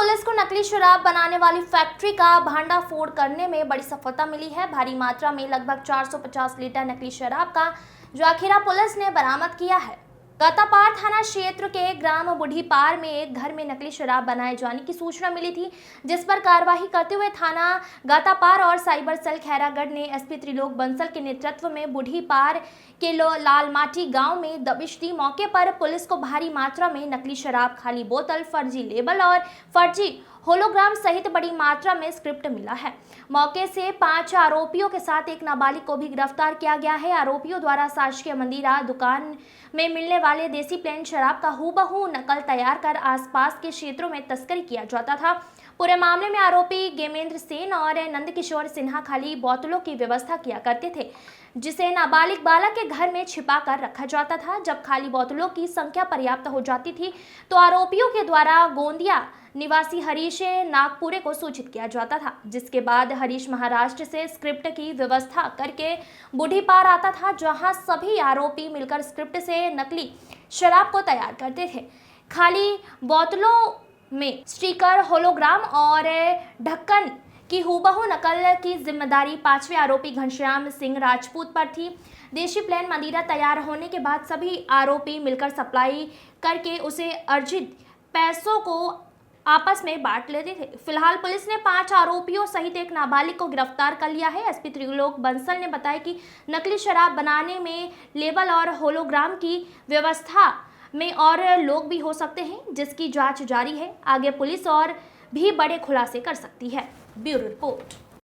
Police को नकली शराब बनाने वाली फैक्ट्री का भांडाफोड़ करने में बड़ी सफलता मिली है। भारी मात्रा में लगभग 450 लीटर नकली शराब का जाखिरा पुलिस ने बरामद किया है। गातापार थाना क्षेत्र के ग्राम बुढ़ीपार में एक घर में नकली शराब बनाए जाने की सूचना मिली थी, जिस पर कार्रवाई करते हुए थाना गातापार और साइबर सेल खैरागढ़ ने एसपी त्रिलोक बंसल के नेतृत्व में बुढ़ीपार के लालमाटी गांव में दबिश दी। मौके पर पुलिस को भारी मात्रा में नकली शराब, खाली बोतल, फर्जी लेबल और फर्जी होलोग्राम सहित बड़ी मात्रा में स्क्रिप्ट मिला है। मौके से 5 आरोपियों के साथ एक नाबालिग को भी गिरफ्तार किया गया है। आरोपियों द्वारा शासकीय मंदिरा दुकान में मिलने वाले देसी प्लेन शराब का हूबहू नकल तैयार कर आसपास के क्षेत्रों में तस्करी किया जाता था। पूरे मामले में आरोपी गेमेंद्र सेन और नंदकिशोर सिन्हा खाली बोतलों की व्यवस्था किया करते थे, जिसे नाबालिग बालक के घर में छिपा कर रखा जाता था। जब खाली बोतलों की संख्या पर्याप्त हो जाती थी तो आरोपियों के द्वारा गोंदिया निवासी हरीश नागपुरे को सूचित किया जाता था, जिसके बाद हरीश महाराष्ट्र से स्क्रिप्ट की व्यवस्था करके बुढ़ीपार आता था, जहां सभी आरोपी मिलकर स्क्रिप्ट से नकली शराब को तैयार करते थे। खाली बोतलों में स्टिकर, होलोग्राम और ढक्कन की हूबहू नकल की जिम्मेदारी 5वें आरोपी घनश्याम सिंह राजपूत पर थी। देशी प्लेन मदिरा तैयार होने के बाद सभी आरोपी मिलकर सप्लाई करके उसे अर्जित पैसों को आपस में बांट लेते थे। फिलहाल पुलिस ने 5 आरोपियों सहित एक नाबालिग को गिरफ्तार कर लिया है। एसपी त्रिलोक बंसल ने बताया कि नकली शराब बनाने में लेबल और होलोग्राम की व्यवस्था में और लोग भी हो सकते हैं, जिसकी जांच जारी है। आगे पुलिस और भी बड़े खुलासे कर सकती है। Bureau report.